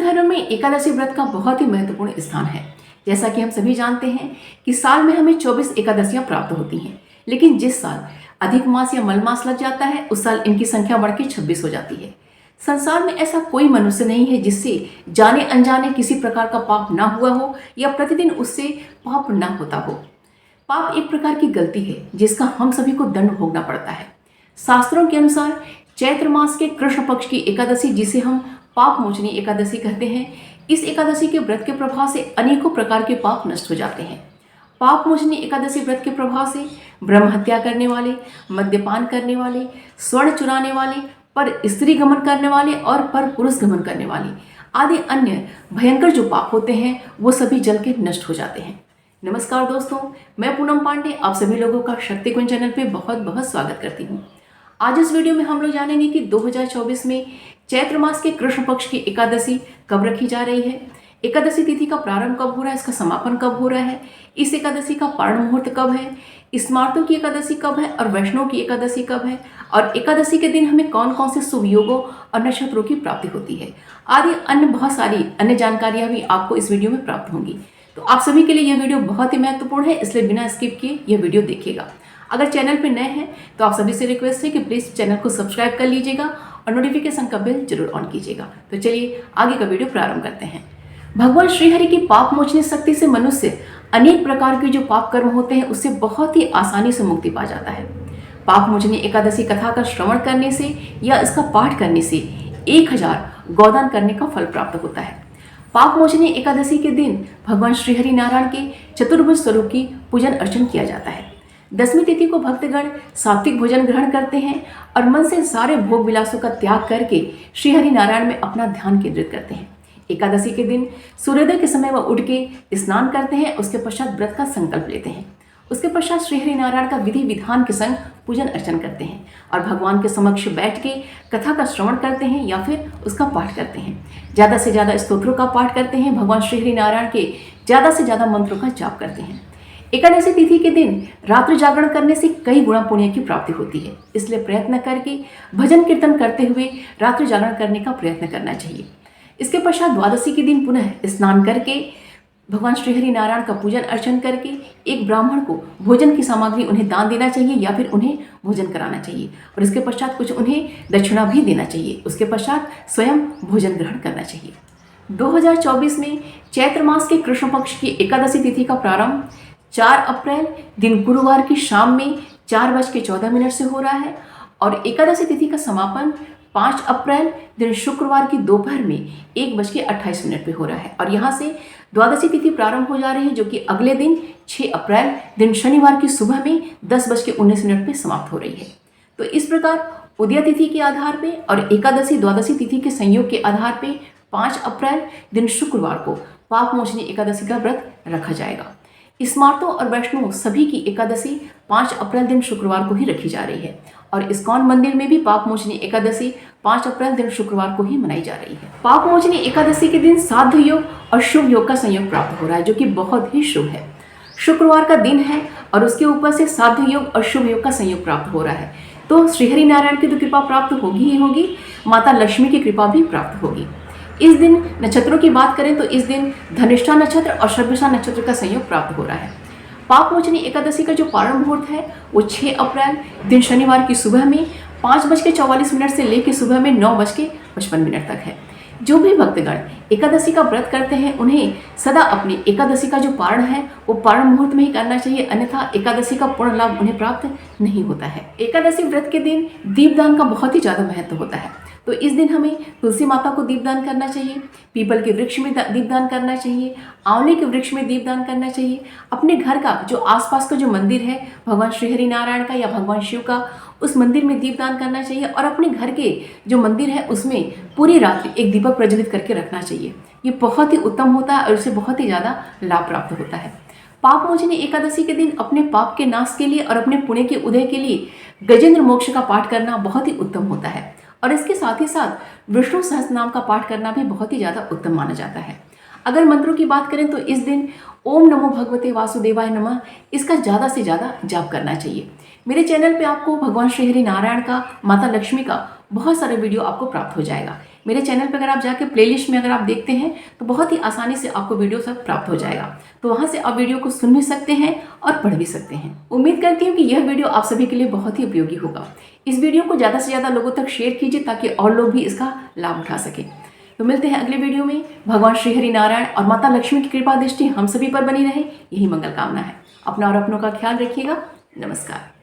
धर्म में एकादशी व्रत का बहुत ही महत्वपूर्ण स्थान है। जैसा कि हम सभी जानते हैं कि साल में हमें 24 एकादशियां प्राप्त होती हैं, लेकिन जिस साल अधिक मास या मलमास लग जाता है उस साल इनकी संख्या बढ़ के 26 हो जाती है। संसार में ऐसा कोई मनुष्य नहीं है जिससे जाने अनजाने किसी प्रकार का पाप ना हुआ हो या प्रतिदिन उससे पाप ना होता हो। पाप एक प्रकार की गलती है जिसका हम सभी को दंड भोगना पड़ता है। शास्त्रों के अनुसार चैत्र मास के कृष्ण पक्ष की एकादशी, जिसे हम पाप मोचनी एकादशी कहते हैं, इस एकादशी के व्रत के प्रभाव से अनेकों प्रकार के पाप नष्ट हो जाते हैं। पाप मोचनी एकादशी व्रत के प्रभाव से ब्रह्म हत्या करने वाले, मद्यपान करने वाले, स्वर्ण चुराने वाले, पर स्त्री गमन करने वाले और पर पुरुष गमन करने वाले आदि अन्य भयंकर जो पाप होते हैं वो सभी जल के नष्ट हो जाते हैं। नमस्कार दोस्तों, मैं पूनम पांडे आप सभी लोगों का शक्ति कुंज चैनल पे बहुत बहुत स्वागत करती हूँ। आज इस वीडियो में हम लोग जानेंगे कि 2024 में चैत्र मास के कृष्ण पक्ष की एकादशी कब रखी जा रही है, एकादशी तिथि का प्रारंभ कब हो रहा है, इसका समापन कब हो रहा है, इस एकादशी का पारण मुहूर्त कब है, स्मार्तों की एकादशी कब है और वैष्णव की एकादशी कब है, और एकादशी के दिन हमें कौन कौन से शुभ योगों और नक्षत्रों की प्राप्ति होती है, आदि अन्य बहुत सारी अन्य जानकारियां भी आपको इस वीडियो में प्राप्त होंगी। तो आप सभी के लिए यह वीडियो बहुत ही महत्वपूर्ण है, इसलिए बिना स्किप किए यह वीडियो देखिएगा। अगर चैनल पर नए हैं तो आप सभी से रिक्वेस्ट है कि प्लीज़ चैनल को सब्सक्राइब कर लीजिएगा और नोटिफिकेशन का बेल जरूर ऑन कीजिएगा। तो चलिए आगे का वीडियो प्रारंभ करते हैं। भगवान श्रीहरि की पाप मोचनी शक्ति से मनुष्य अनेक प्रकार के जो पाप कर्म होते हैं उससे बहुत ही आसानी से मुक्ति पा जाता है। पाप मोचनी एकादशी कथा का श्रवण करने से या इसका पाठ करने से 1000 गोदान करने का फल प्राप्त होता है। पाप मोचनी एकादशी के दिन भगवान श्रीहरि नारायण के चतुर्भुज स्वरूप की पूजन अर्चन किया जाता है। दसवीं तिथि को भक्तगण सात्विक भोजन ग्रहण करते हैं और मन से सारे भोग विलासों का त्याग करके श्रीहरि नारायण में अपना ध्यान केंद्रित करते हैं। एकादशी के दिन सूर्योदय के समय वह उठ के स्नान करते हैं, उसके पश्चात व्रत का संकल्प लेते हैं। उसके पश्चात श्रीहरि नारायण का विधि विधान के संग पूजन अर्चन करते हैं और भगवान के समक्ष बैठ के कथा का श्रवण करते हैं या फिर उसका पाठ करते हैं। ज़्यादा से ज़्यादा स्तोत्रों का पाठ करते हैं, भगवान श्रीहरि नारायण के ज़्यादा से ज़्यादा मंत्रों का जाप करते हैं। एकादशी तिथि के दिन रात्रि जागरण करने से कई गुणा पुण्य की प्राप्ति होती है, इसलिए प्रयत्न करके भजन कीर्तन करते हुए रात्रि जागरण करने का प्रयत्न करना चाहिए। इसके पश्चात द्वादशी के दिन पुनः स्नान करके भगवान श्रीहरि नारायण का पूजन अर्चन करके एक ब्राह्मण को भोजन की सामग्री उन्हें दान देना चाहिए या फिर उन्हें भोजन कराना चाहिए और इसके पश्चात कुछ उन्हें दक्षिणा भी देना चाहिए। उसके पश्चात स्वयं भोजन ग्रहण करना चाहिए। 2024 में चैत्र मास के कृष्ण पक्ष की एकादशी तिथि का प्रारंभ 4 अप्रैल दिन गुरुवार की शाम में 4:14 से हो रहा है और एकादशी तिथि का समापन 5 अप्रैल दिन शुक्रवार की दोपहर में 1:28 पे हो रहा है और यहाँ से द्वादशी तिथि प्रारंभ हो जा रही है, जो कि अगले दिन 6 अप्रैल दिन शनिवार की सुबह में 10:19 पे समाप्त हो रही है। तो इस प्रकार उदय तिथि के आधार पे और एकादशी द्वादशी तिथि के संयोग के आधार पे 5 अप्रैल दिन शुक्रवार को पाप मोचनी एकादशी का व्रत रखा जाएगा। स्मार्तों और वैष्णव सभी की एकादशी 5 अप्रैल दिन शुक्रवार को ही रखी जा रही है और इस्कॉन मंदिर में भी पाप मोचनी एकादशी 5 अप्रैल दिन शुक्रवार को ही मनाई जा रही है। पाप मोचनी एकादशी के दिन साध्य योग और शुभ योग का संयोग प्राप्त हो रहा है, जो कि बहुत ही शुभ है। शुक्रवार का दिन है और उसके ऊपर से साध्य योग और शुभ योग का संयोग प्राप्त हो रहा है, तो श्रीहरि नारायण की तो कृपा प्राप्त होगी ही होगी, माता लक्ष्मी की कृपा भी प्राप्त होगी। इस दिन नक्षत्रों की बात करें तो इस दिन धनिष्ठा नक्षत्र और श्रवृषा नक्षत्र का संयोग प्राप्त हो रहा है। पाप मोचनी एकादशी का जो पारण मुहूर्त है वो 6 अप्रैल दिन शनिवार की सुबह में 5:44 से लेकर सुबह में 9:55 तक है। जो भी भक्तगण एकादशी का व्रत करते हैं उन्हें सदा अपनी एकादशी का जो पारण है वो पारण मुहूर्त में ही करना चाहिए, अन्यथा एकादशी का पूर्ण लाभ उन्हें प्राप्त नहीं होता है। एकादशी व्रत के दिन दीपदान का बहुत ही ज़्यादा महत्व होता है, तो इस दिन हमें तुलसी माता को दीपदान करना चाहिए, पीपल के वृक्ष में दीपदान करना चाहिए, आंवले के वृक्ष में दीपदान करना चाहिए। अपने घर का जो आसपास का जो मंदिर है भगवान श्रीहरि नारायण का या भगवान शिव का, उस मंदिर में दीपदान करना चाहिए और अपने घर के जो मंदिर है उसमें पूरी रात्रि एक दीपक प्रज्वलित करके रखना चाहिए। ये बहुत ही उत्तम होता है और इससे बहुत ही ज़्यादा लाभ प्राप्त होता है। पाप मोचनी एकादशी के दिन अपने पाप के नाश के लिए और अपने पुण्य के उदय के लिए गजेंद्र मोक्ष का पाठ करना बहुत ही उत्तम होता है और इसके साथ ही साथ विष्णु सहस्त्र नाम का पाठ करना भी बहुत ही ज़्यादा उत्तम माना जाता है। अगर मंत्रों की बात करें तो इस दिन ओम नमो भगवते वासुदेवाय नमः इसका ज़्यादा से ज़्यादा जाप करना चाहिए। मेरे चैनल पे आपको भगवान श्रीहरि नारायण का, माता लक्ष्मी का बहुत सारे वीडियो आपको प्राप्त हो जाएगा। मेरे चैनल पर अगर आप जाके प्लेलिस्ट में अगर आप देखते हैं तो बहुत ही आसानी से आपको वीडियो सब प्राप्त हो जाएगा। तो वहाँ से आप वीडियो को सुन भी सकते हैं और पढ़ भी सकते हैं। उम्मीद करती हूँ कि यह वीडियो आप सभी के लिए बहुत ही उपयोगी होगा। इस वीडियो को ज़्यादा से ज़्यादा लोगों तक शेयर कीजिए ताकि और लोग भी इसका लाभ उठा सकें। तो मिलते हैं अगले वीडियो में। भगवान श्री हरि नारायण और माता लक्ष्मी की कृपा दृष्टि हम सभी पर बनी रहे, यही मंगल कामना है। अपना और अपनों का ख्याल रखिएगा। नमस्कार।